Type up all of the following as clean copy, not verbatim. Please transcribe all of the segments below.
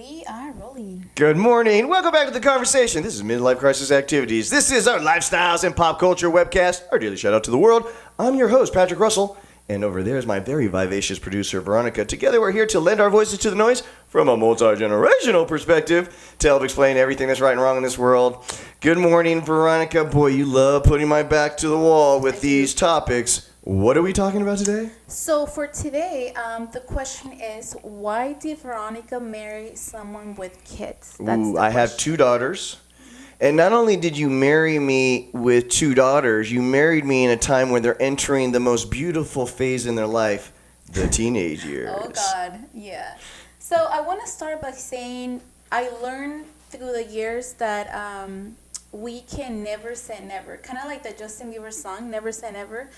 We are rolling. Good morning. Welcome back to the conversation. This is Midlife Crisis Activities. This is our lifestyles and pop culture webcast, our daily shout out to the world. I'm your host, Patrick Russell, and over there is my very vivacious producer, Veronica. Together we're here to lend our voices to the noise from a multi-generational perspective to help explain everything that's right and wrong in this world. Good morning, Veronica. Boy, you love putting my back to the wall with these topics. What are we talking about today? So for today, the question is, why did Veronica marry someone with kids? I have two daughters. And not only did you marry me with two daughters, you married me in a time when they're entering the most beautiful phase in their life, the teenage years. Oh, God. Yeah. So I want to start by saying I learned through the years that we can never say never. Kind of like the Justin Bieber song, Never Say Never.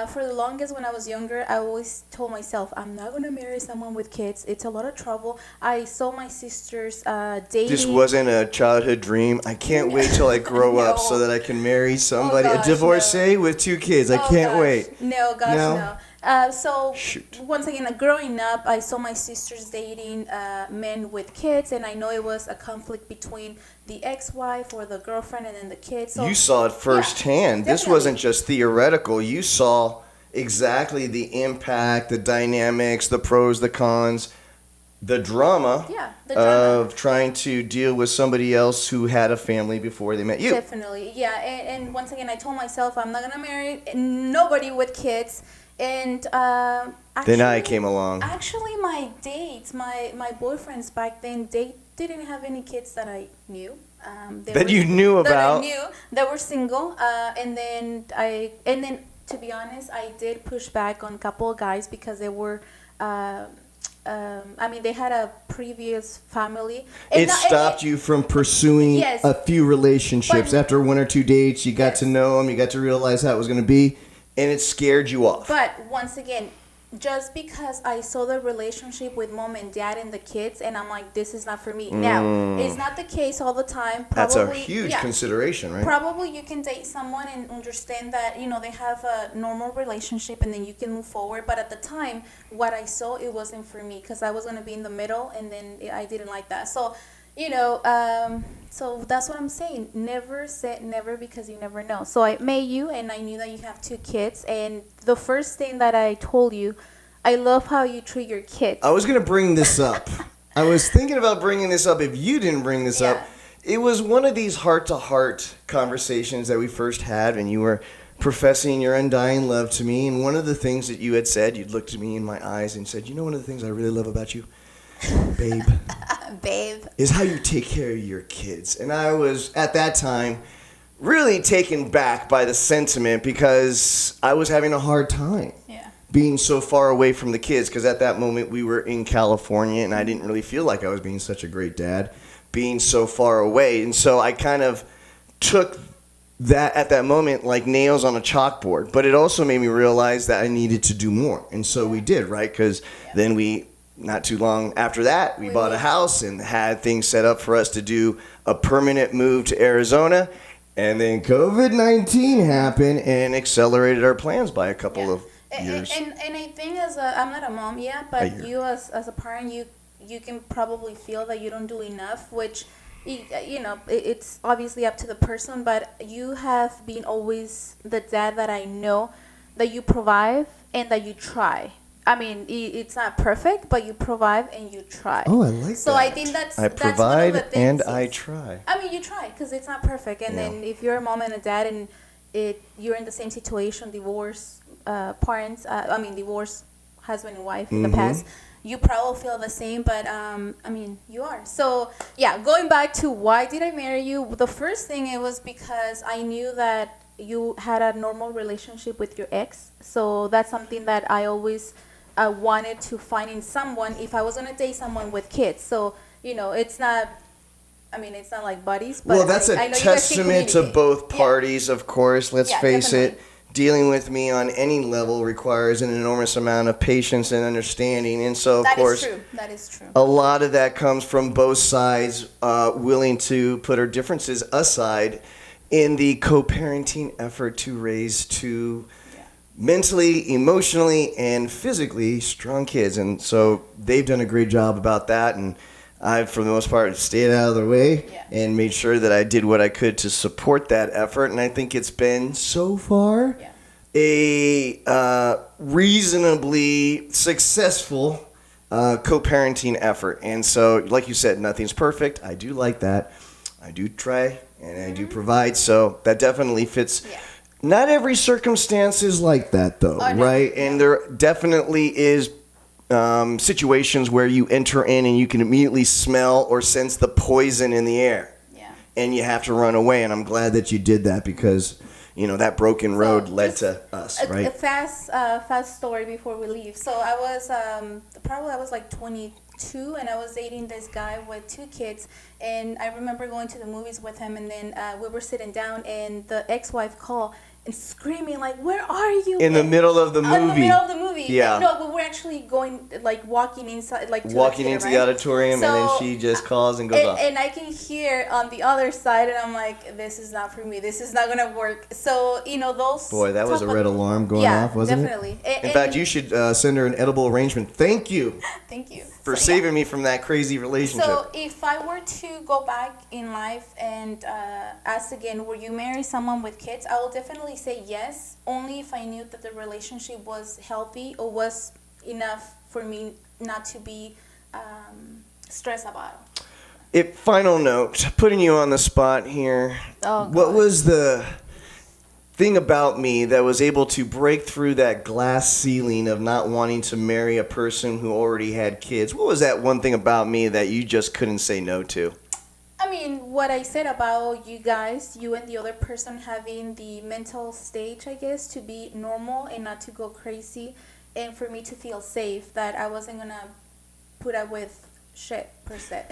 For the longest when I was younger, I always told myself, I'm not going to marry someone with kids. It's a lot of trouble. I saw my sisters dating. This wasn't a childhood dream. I can't wait till I grow up so that I can marry somebody, a divorcee with two kids. I can't wait. No. Once again, growing up, I saw my sisters dating men with kids, and I know it was a conflict between the ex-wife or the girlfriend and then the kids. So, you saw it firsthand. This wasn't just theoretical. You saw exactly the impact, the dynamics, the pros, the cons, the drama of trying to deal with somebody else who had a family before they met you. Definitely, yeah. And once again, I told myself I'm not going to marry nobody with kids. And then I came along. Actually, my dates, my boyfriends back then, they didn't have any kids that I knew. You knew about. That I knew that were single. And then to be honest, I did push back on a couple of guys because they were. They had a previous family. It stopped you from pursuing a few relationships. After one or two dates, you got to know them, you got to realize how it was going to be, and it scared you off. But once again, just because I saw the relationship with mom and dad and the kids, and I'm like, this is not for me. Now, it's not the case all the time. That's a huge consideration, right? Probably you can date someone and understand that, they have a normal relationship and then you can move forward. But at the time, what I saw, it wasn't for me because I was going to be in the middle and then I didn't like that. So, so that's what I'm saying. Never say never because you never know. So I met you and I knew that you have two kids. And the first thing that I told you, I love how you treat your kids. I was going to bring this up. I was thinking about bringing this up if you didn't bring this up. It was one of these heart-to-heart conversations that we first had when you were professing your undying love to me. And one of the things that you had said, you'd looked at me in my eyes and said, one of the things I really love about you, babe, is how you take care of your kids. And I was, at that time, really taken back by the sentiment because I was having a hard time being so far away from the kids, because at that moment we were in California and I didn't really feel like I was being such a great dad, being so far away. And so I kind of took that at that moment like nails on a chalkboard. But it also made me realize that I needed to do more. And so we did, right? Because then not too long after that, we bought a house and had things set up for us to do a permanent move to Arizona. And then COVID-19 happened and accelerated our plans by a couple of years. And I think I'm not a mom yet, but you as a parent, you can probably feel that you don't do enough, which, it's obviously up to the person, but you have been always the dad that I know that you provide and that you try. I mean, it's not perfect, but you provide and you try. Oh, I like that. So I think that's provide one of the and things. I try. I mean, you try because it's not perfect. And then if you're a mom and a dad and you're in the same situation, divorce divorce husband and wife in the past, you probably feel the same, but you are. So going back to why did I marry you? The first thing, it was because I knew that you had a normal relationship with your ex. So that's something that I always wanted to find in someone if I was going to date someone with kids. So, it's not like buddies, but well, that's a testament to both parties, of course. Let's face it. Dealing with me on any level requires an enormous amount of patience and understanding. And so, of course, that is true. A lot of that comes from both sides willing to put our differences aside in the co-parenting effort to raise two mentally, emotionally, and physically strong kids. And so they've done a great job about that. And I, for the most part, stayed out of the way and made sure that I did what I could to support that effort. And I think it's been, so far, a reasonably successful co-parenting effort. And so, like you said, nothing's perfect. I do like that. I do try and I do provide. So that definitely fits. Yeah. Not every circumstance is like that, though, right? And there definitely is situations where you enter in and you can immediately smell or sense the poison in the air. Yeah. And you have to run away. And I'm glad that you did that because, you know, that broken road led to us, right? A fast story before we leave. So I was I was like 22 and I was dating this guy with 2 kids. And I remember going to the movies with him and then we were sitting down and the ex-wife called and screaming like, "Where are you?" In the middle of the movie. In the middle of the movie. Yeah. No, but we're actually going, like, walking inside, like, to walking the into theater, the auditorium, so, and then she just calls and goes off. And I can hear on the other side, and I'm like, this is not for me. This is not gonna work. So, you know, those. Boy, that was a red alarm going off, wasn't definitely. it? In fact, you should send her an edible arrangement. Thank you. Thank you. For saving me from that crazy relationship. So if I were to go back in life and ask again, would you marry someone with kids? I will definitely say yes, only if I knew that the relationship was healthy or was enough for me not to be stressed about it. Final note, putting you on the spot here. Oh, God. What was the thing about me that was able to break through that glass ceiling of not wanting to marry a person who already had kids? What was that one thing about me that you just couldn't say no to? I mean, what I said about you guys, you and the other person having the mental stage, I guess, to be normal and not to go crazy, and for me to feel safe that I wasn't going to put up with shit, per se.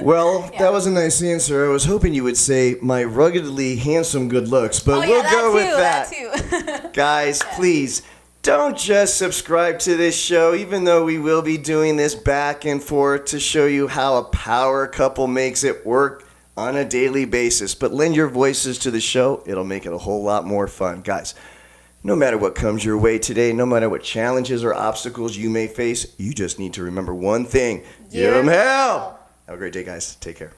Well, that was a nice answer. I was hoping you would say my ruggedly handsome good looks, but we'll go with that. That too. Guys, please don't just subscribe to this show, even though we will be doing this back and forth to show you how a power couple makes it work on a daily basis. But lend your voices to the show. It'll make it a whole lot more fun. Guys, no matter what comes your way today, no matter what challenges or obstacles you may face, you just need to remember one thing. Give them hell. Have a great day, guys. Take care.